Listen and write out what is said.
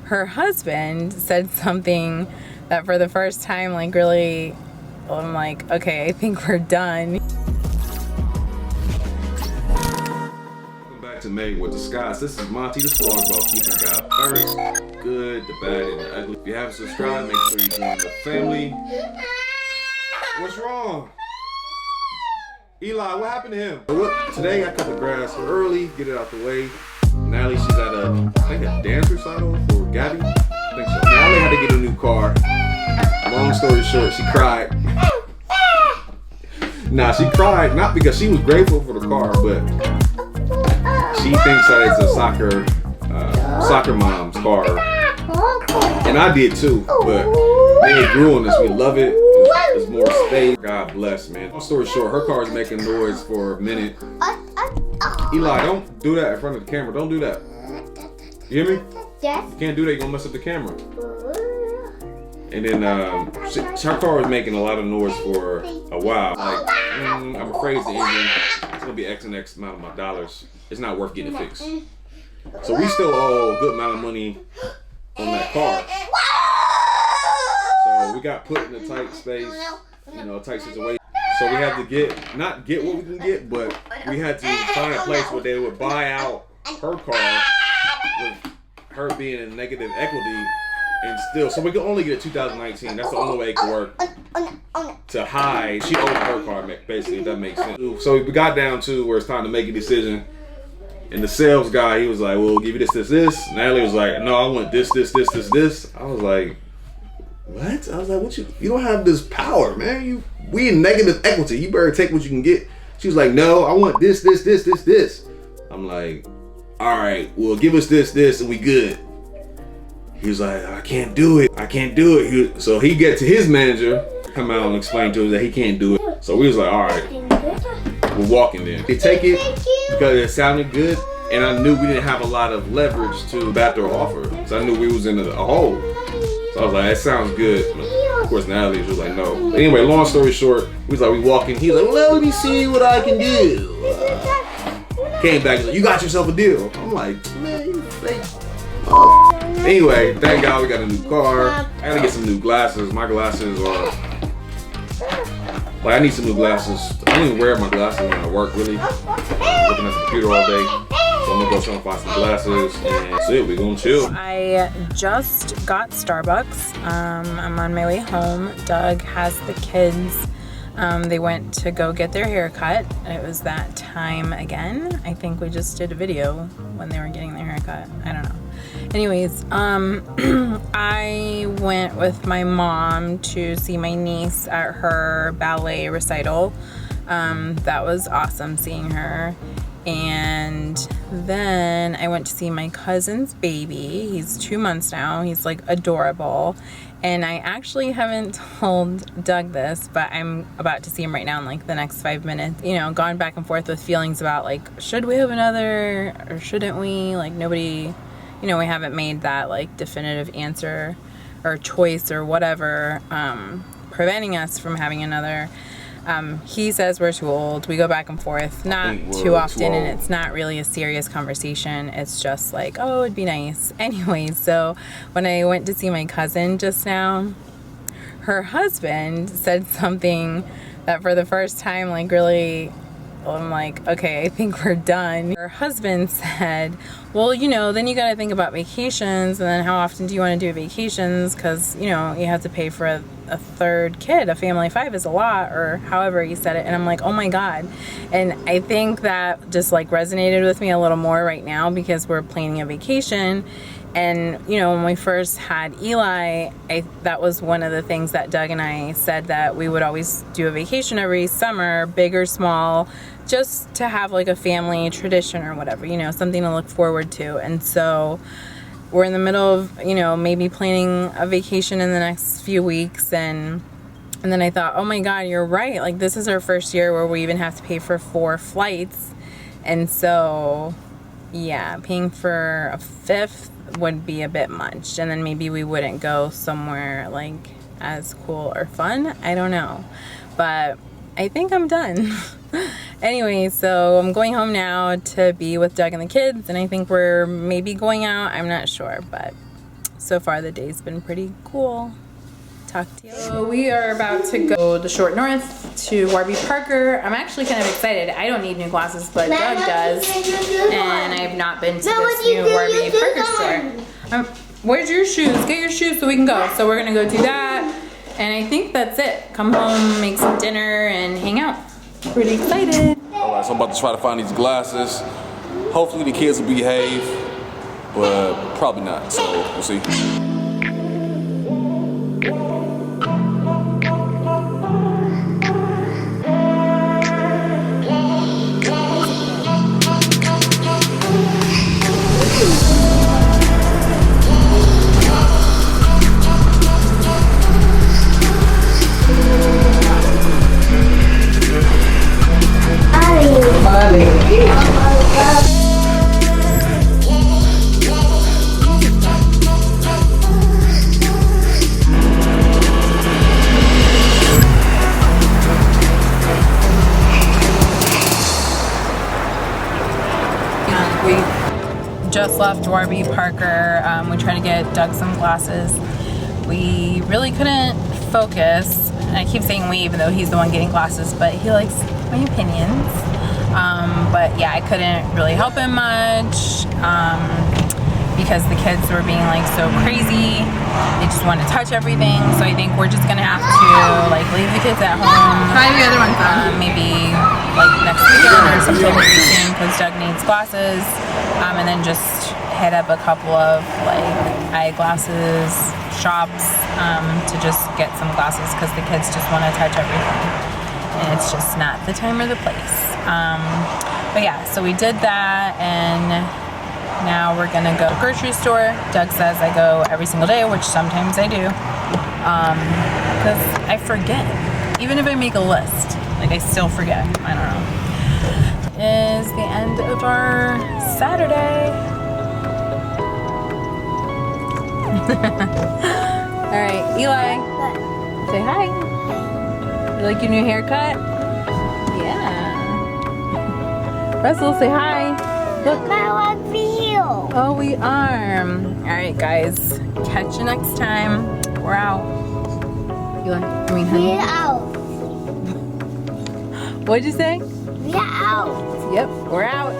her husband said something that for the first time, like, really, I'm like, okay, I think we're done. Welcome back to Made with the Scots. This is Monty. This vlog is about keeping God first, good, the bad, and the ugly. If you haven't subscribed, make sure you join the family. What's wrong? Eli, what happened to him? Today I cut the grass early, get it out the way. Nallely, she's at I think a dance recital for Gabby. I think so. Nallely had to get a new car. Long story short, she cried. Nah, she cried not because she was grateful for the car, but she thinks that it's a soccer mom's car. And I did too, but they grew on this. We love it. There's more space. God bless, man. Long story short, her car is making noise for a minute. Eli, don't do that in front of the camera. Don't do that. You hear me? Yes. You can't do that. You're gonna mess up the camera. And then her car was making a lot of noise for a while. Like, I'm afraid it's the engine. It's gonna be X and X amount of my dollars. It's not worth getting it fixed. So we still owe a good amount of money on that car. So we got put in a tight space, a tight situation. So we had to not get what we can get, but we had to find a place where they would buy out her car with her being in negative equity and still. So we could only get a 2019. That's the only way it could work to hide. She owned her car, basically, if that makes sense. So we got down to where it's time to make a decision. And the sales guy, he was like, well, we'll give you this, this, this. Nallely was like, no, I want this, this, this, this, this. I was like, what? I was like, you don't have this power, man. We in negative equity. You better take what you can get. She was like, no, I want this, this, this, this, this. I'm like, all right, well, give us this, this, and we good. He was like, I can't do it. I can't do it. So he get to his manager, come out and explain to us that he can't do it. So we was like, all right, we're walking then. They take it because it sounded good, and I knew we didn't have a lot of leverage to back their offer. So I knew we was in a hole. So I was like, that sounds good. Of course, Nallely was like, no. But anyway, long story short, we walking. He was like, well, let me see what I can do. Came back, he's like, you got yourself a deal. I'm like, man, you fake. Anyway, thank God we got a new car. I gotta get some new glasses. My glasses are, I need some new glasses. I don't even wear my glasses when I work, really. I'm looking at the computer all day. So I'm gonna go try and find some glasses, and that's it. We're gonna chill. I just got Starbucks. I'm on my way home. Doug has the kids. They went to go get their hair cut. It was that time again. I think we just did a video when they were getting their hair cut. I don't know. Anyways, I went with my mom to see my niece at her ballet recital. That was awesome seeing her. And then I went to see my cousin's baby. He's 2 months now. He's like adorable. And I actually haven't told Doug this, but I'm about to see him right now in like the next 5 minutes. Gone back and forth with feelings about like, should we have another or shouldn't we? Like nobody, we haven't made that like definitive answer or choice or whatever, preventing us from having another. He says we're too old. We go back and forth, not too often, and it's not really a serious conversation. It's just like, oh, it'd be nice. Anyway, so when I went to see my cousin just now, her husband said something that for the first time, like, really, I'm like, okay, I think we're done. Her husband said, well, then you got to think about vacations, and then how often do you want to do vacations? Because, you have to pay for a third kid. A family of 5 is a lot, or however he said it. And I'm like, oh my God. And I think that just like resonated with me a little more right now because we're planning a vacation. And, when we first had Eli, that was one of the things that Doug and I said, that we would always do a vacation every summer, big or small, just to have like a family tradition or whatever, something to look forward to. And so we're in the middle of, maybe planning a vacation in the next few weeks. And then I thought, oh my God, you're right. Like, this is our first year where we even have to pay for 4 flights. And so, yeah, paying for a 5th would be a bit much. And then maybe we wouldn't go somewhere like as cool or fun. I don't know. But I think I'm done. Anyway, so I'm going home now to be with Doug and the kids, and I think we're maybe going out. I'm not sure, but so far the day's been pretty cool. Talk to you. So we are about to go to Short North to Warby Parker. I'm actually kind of excited. I don't need new glasses, but Doug does. And I have not been to this new Warby Parker store. Where's your shoes? Get your shoes so we can go. So we're gonna go do that. And I think that's it. Come home, make some dinner, and hang out. Pretty excited. All right, so I'm about to try to find these glasses. Hopefully the kids will behave, but probably not, so we'll see. We just left Warby Parker. We tried to get Doug some glasses. We really couldn't focus. And I keep saying we, even though he's the one getting glasses, but he likes my opinions. But yeah, I couldn't really help him much because the kids were being like so crazy. They just want to touch everything. So I think we're just gonna have to like leave the kids at home. Try the other one, maybe like next weekend or something really soon because Doug needs glasses. And then just hit up a couple of like eyeglasses shops to just get some glasses because the kids just want to touch everything. And it's just not the time or the place. But yeah, so we did that, and now we're gonna go to the grocery store. Doug says I go every single day, which sometimes I do, because I forget. Even if I make a list, like I still forget. I don't know. Is the end of our Saturday. All right, Eli, say hi. You like your new haircut? Yeah. Russell, say hi. Look. Oh, we are. All right, guys. Catch you next time. We're out. Eli, I mean, honey. We're out. What'd you say? We're out. Yep, we're out.